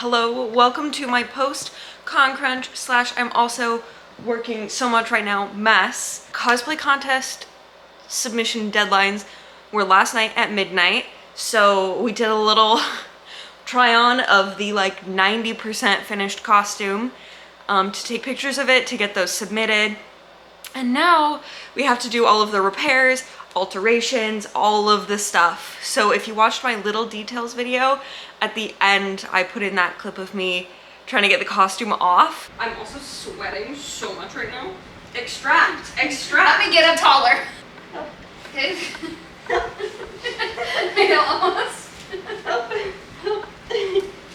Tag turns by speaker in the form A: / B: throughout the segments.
A: Hello, welcome to my post-con crunch / I'm also working so much right now mess. Cosplay contest submission deadlines were last night at midnight, so we did a little try on of the like 90% finished costume to take pictures of it to get those submitted. And now we have to do all of the repairs, alterations, all of the stuff. So if you watched my little details video, at the end I put in that clip of me trying to get the costume off. I'm also sweating so much right now. Extract.
B: Let me get up taller. Okay. I know, almost.
A: Help.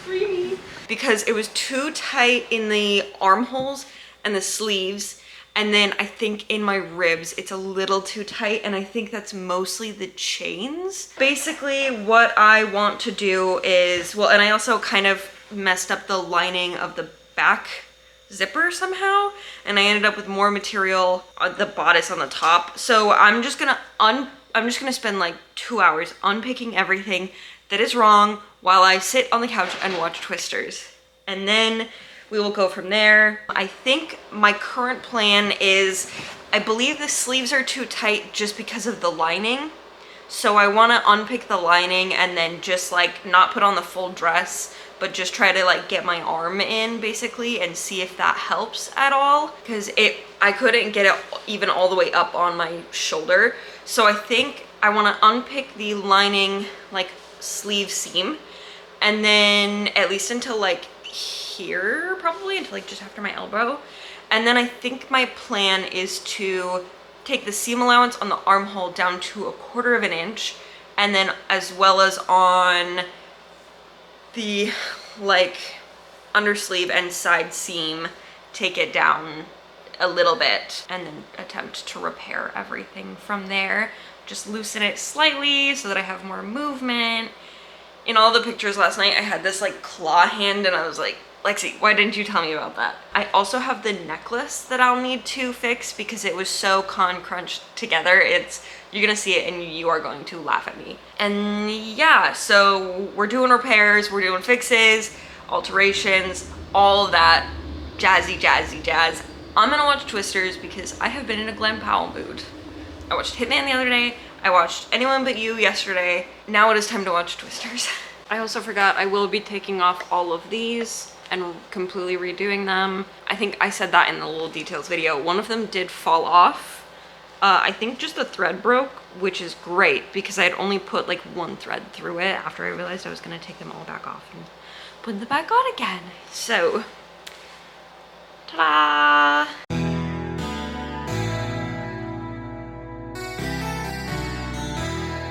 A: Free me. Because it was too tight in the armholes and the sleeves. And then I think in my ribs, it's a little too tight, and I think that's mostly the chains. Basically, what I want to do is, well, and I also kind of messed up the lining of the back zipper somehow, and I ended up with more material on the bodice on the top. So I'm just gonna spend like 2 hours unpicking everything that is wrong while I sit on the couch and watch Twisters. And then we will go from there. I think my current plan is, I believe the sleeves are too tight just because of the lining. So I wanna unpick the lining and then just like not put on the full dress, but just try to like get my arm in basically and see if that helps at all. Because I couldn't get it even all the way up on my shoulder. So I think I wanna unpick the lining like sleeve seam, and then at least until like here, probably until like just after my elbow. And then I think my plan is to take the seam allowance on the armhole down to 1/4 inch, and then as well as on the like undersleeve and side seam, take it down a little bit and then attempt to repair everything from there. Just loosen it slightly so that I have more movement. In all the pictures last night, I had this like claw hand, and I was like, Lexi, why didn't you tell me about that? I also have the necklace that I'll need to fix because it was so con crunched together. You're gonna see it and you are going to laugh at me. And yeah, so we're doing repairs, we're doing fixes, alterations, all of that jazzy jazz. I'm gonna watch Twisters because I have been in a Glenn Powell mood. I watched Hitman the other day, I watched Anyone But You yesterday. Now it is time to watch Twisters. I also forgot I will be taking off all of these and completely redoing them. I think I said that in the little details video. One of them did fall off. I think just the thread broke, which is great because I had only put like one thread through it after I realized I was gonna take them all back off and put them back on again. So, ta-da!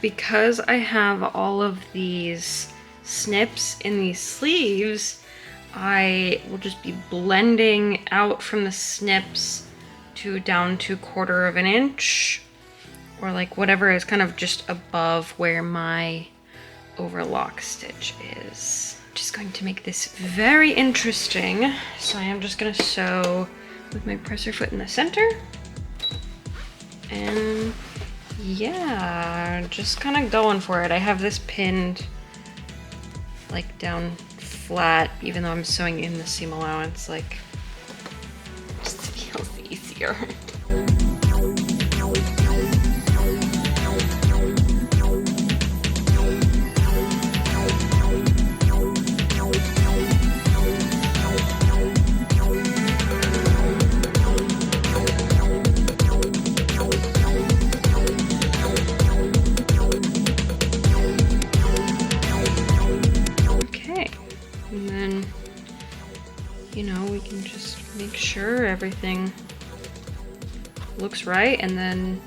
A: Because I have all of these snips in these sleeves, I will just be blending out from the snips to down to 1/4 inch, or like whatever is kind of just above where my overlock stitch is. Just going to make this very interesting. So I am just gonna sew with my presser foot in the center, and yeah, just kind of going for it. I have this pinned like down flat, even though I'm sewing in the seam allowance, like just feels easier. We can just make sure everything looks right and then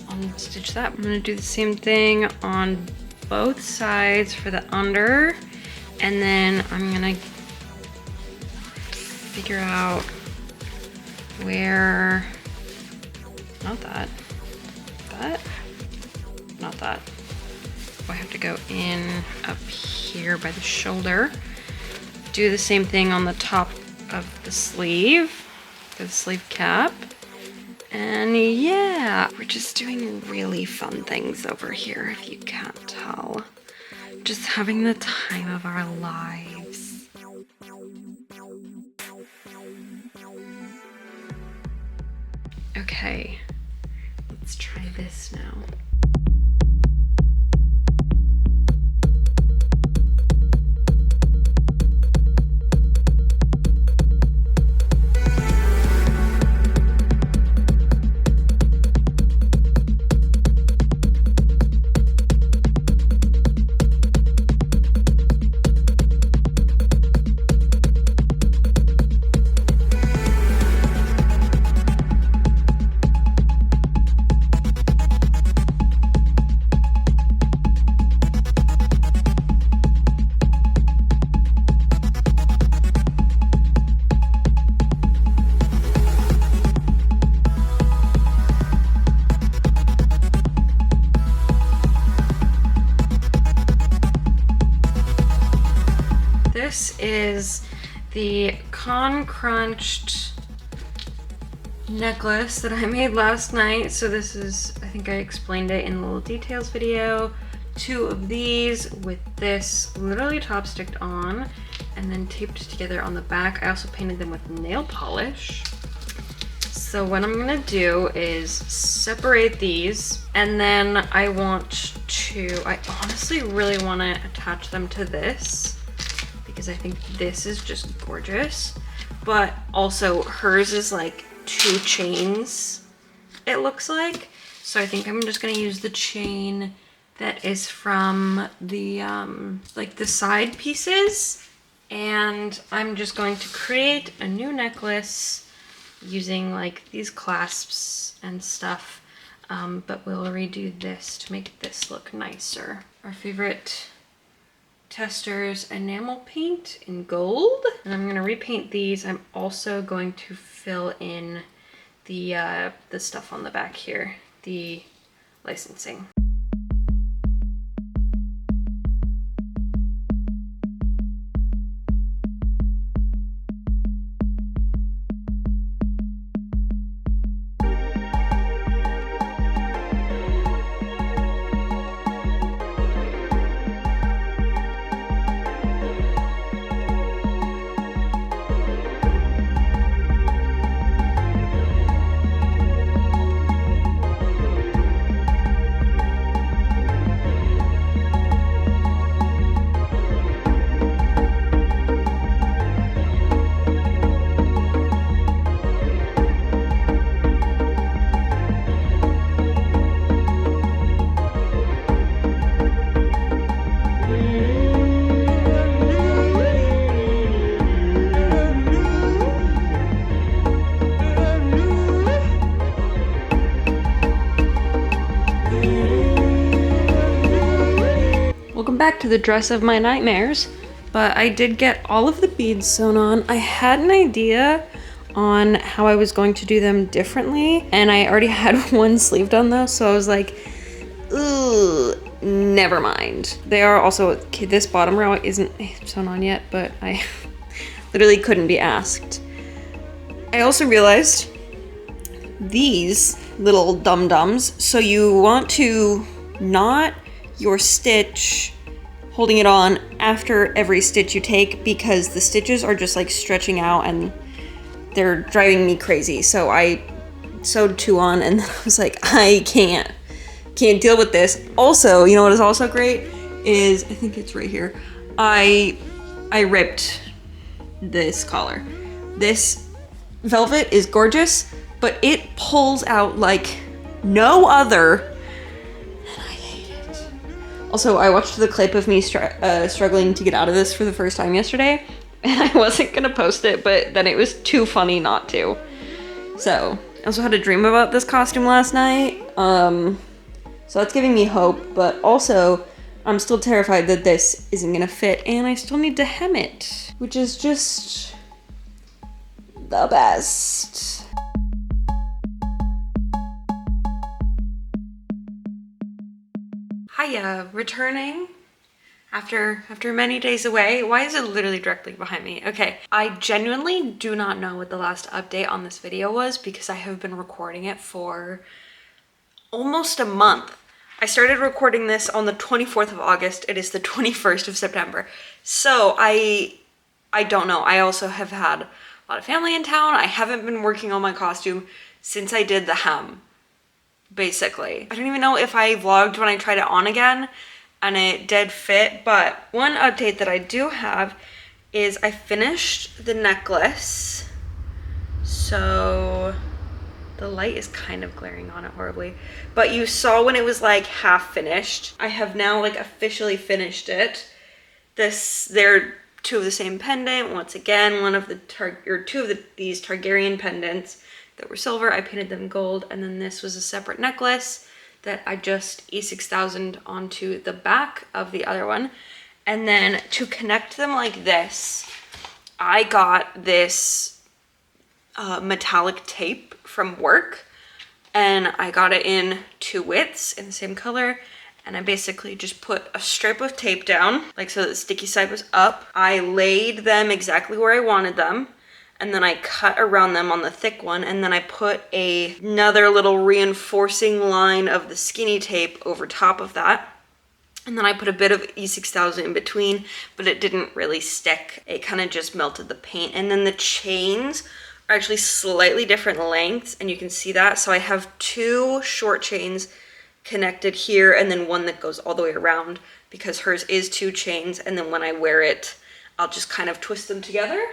A: unstitch that. I'm gonna do the same thing on both sides for the under, and then I'm gonna figure out where, not that, not that. I have to go in up here by the shoulder. Do the same thing on the top of the sleeve, the sleeve cap. And yeah, we're just doing really fun things over here, if you can't tell. Just having the time of our lives. Okay, let's try this now. This is the Con Crunched necklace that I made last night. So this is, I think I explained it in the little details video. 2 of these with this literally top sticked on and then taped together on the back. I also painted them with nail polish. So what I'm gonna do is separate these, and then I honestly really wanna attach them to this because I think this is just gorgeous. But also hers is like 2 chains, it looks like. So I think I'm just gonna use the chain that is from the like the side pieces, and I'm just going to create a new necklace using like these clasps and stuff, but we'll redo this to make this look nicer. Our favorite Tester's enamel paint in gold, and I'm gonna repaint these. I'm also going to fill in the stuff on the back here, the licensing. Welcome back to the dress of my nightmares. But I did get all of the beads sewn on. I had an idea on how I was going to do them differently, and I already had one sleeve done though, so I was like, ooh, never mind. They are also, okay, this bottom row isn't sewn on yet, but I literally couldn't be asked. I also realized these little dum-dums, so you want to knot your stitch holding it on after every stitch you take, because the stitches are just like stretching out and they're driving me crazy. So I sewed 2 on, and then I was like, I can't deal with this. Also, you know what is also great is, I think it's right here, I ripped this collar. This velvet is gorgeous, but it pulls out like no other. Also, I watched the clip of me struggling to get out of this for the first time yesterday, and I wasn't gonna post it, but then it was too funny not to. So, I also had a dream about this costume last night, so that's giving me hope, but also, I'm still terrified that this isn't gonna fit, and I still need to hem it, which is just the best. Hiya, returning after many days away. Why is it literally directly behind me? Okay, I genuinely do not know what the last update on this video was because I have been recording it for almost a month. I started recording this on the 24th of August. It is the 21st of September. So I don't know. I also have had a lot of family in town. I haven't been working on my costume. since I did the hem, basically. I don't even know if I vlogged when I tried it on again and it did fit, but one update that I do have is I finished the necklace. So the light is kind of glaring on it horribly, but you saw when it was like half finished. I have now like officially finished it. They're two of the same pendant. Once again, one of the two of these Targaryen pendants that were silver. I painted them gold, and then this was a separate necklace that I just E6000 onto the back of the other one. And then to connect them like this, I got this metallic tape from work, and I got it in 2 widths in the same color. And I basically just put a strip of tape down, like so that the sticky side was up. I laid them exactly where I wanted them, and then I cut around them on the thick one, and then I put another little reinforcing line of the skinny tape over top of that. And then I put a bit of E6000 in between, but it didn't really stick. It kind of just melted the paint. And then the chains are actually slightly different lengths, and you can see that. So I have 2 short chains connected here, and then one that goes all the way around, because hers is 2 chains, and then when I wear it, I'll just kind of twist them together.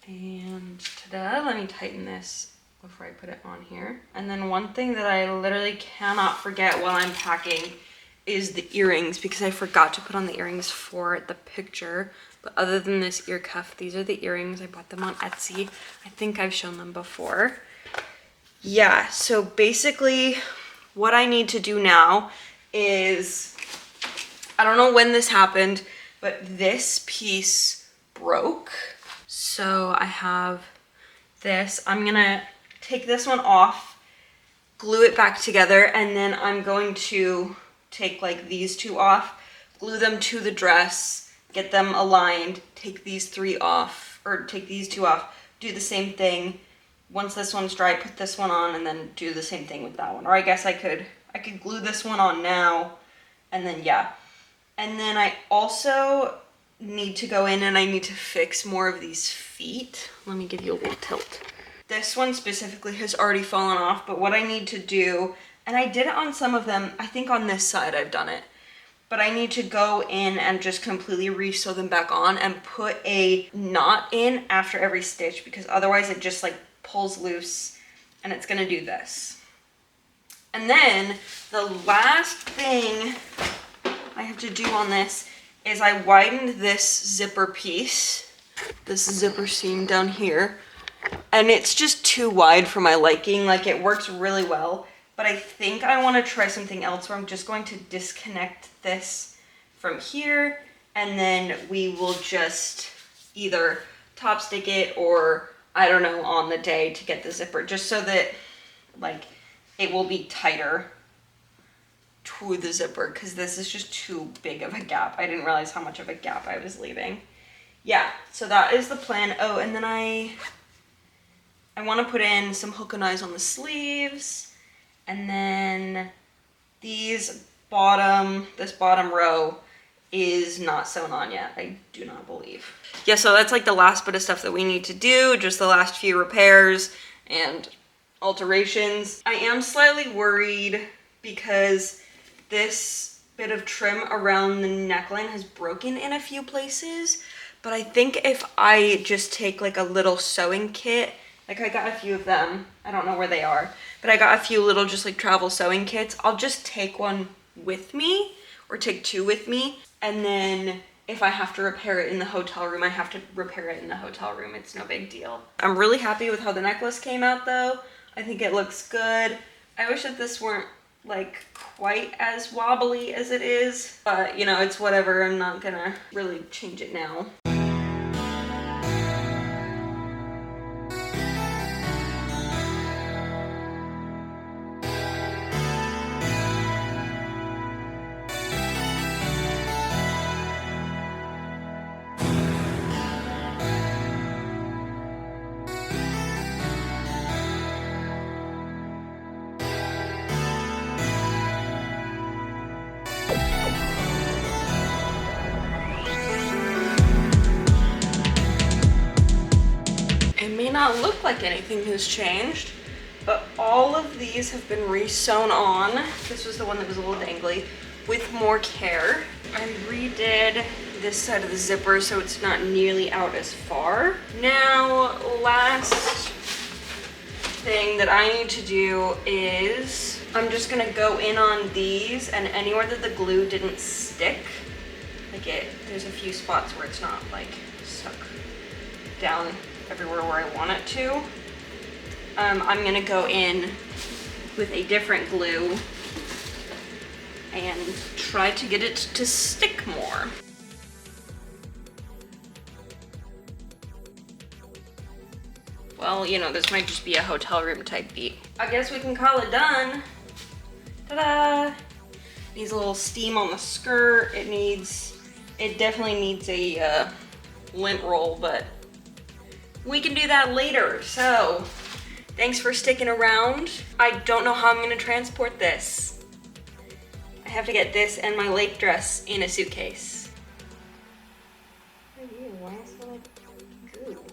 A: And ta-da, let me tighten this before I put it on here. And then one thing that I literally cannot forget while I'm packing is the earrings, because I forgot to put on the earrings for the picture. But other than this ear cuff, these are the earrings. I bought them on Etsy. I think I've shown them before. Yeah, so basically what I need to do now is, I don't know when this happened, but this piece broke. So I have this. I'm gonna take this one off, glue it back together, and then I'm going to take like these 2 off, glue them to the dress, get them aligned, take these 3 off, or take these 2 off, do the same thing. Once this one's dry, put this one on, and then do the same thing with that one. Or I guess I could glue this one on now, and then yeah. And then I also need to go in and I need to fix more of these feet. Let me give you a little tilt. This one specifically has already fallen off, but what I need to do, and I did it on some of them, I think on this side I've done it, but I need to go in and just completely re-sew them back on and put a knot in after every stitch, because otherwise it just like pulls loose, and it's gonna do this. And then the last thing I have to do on this is I widened this zipper piece, this zipper seam down here, and it's just too wide for my liking. Like, it works really well, but I think I want to try something else where I'm just going to disconnect this from here, and then we will just either top stick it or, I don't know, on the day to get the zipper, just so that like it will be tighter to the zipper, because this is just too big of a gap. I didn't realize how much of a gap I was leaving. Yeah, so that is the plan. Oh, and then I want to put in some hook and eyes on the sleeves, and then this bottom row is not sewn on yet, I do not believe. Yeah, so that's like the last bit of stuff that we need to do, just the last few repairs and alterations. I am slightly worried because this bit of trim around the neckline has broken in a few places, but I think if I just take like a little sewing kit, like I got a few of them, I don't know where they are, but I got a few little just like travel sewing kits. I'll just take one with me, or take 2 with me, and then if I have to repair it in the hotel room, I have to repair it in the hotel room. It's no big deal. I'm really happy with how the necklace came out though. I think it looks good. I wish that this weren't like quite as wobbly as it is, but you know, it's whatever. I'm not gonna really change it now. not look like anything has changed, but all of these have been re-sewn on. This was the one that was a little dangly, with more care. I redid this side of the zipper so it's not nearly out as far. Now, last thing that I need to do is I'm just gonna go in on these, and anywhere that the glue didn't stick, like there's a few spots where it's not like stuck down everywhere where I want it to. I'm gonna go in with a different glue and try to get it to stick more. Well, you know, this might just be a hotel room type beat. I guess we can call it done. Ta-da! Needs a little steam on the skirt. It definitely needs a lint roll, but we can do that later. So, thanks for sticking around. I don't know how I'm gonna transport this. I have to get this and my lake dress in a suitcase. Why is it like goo?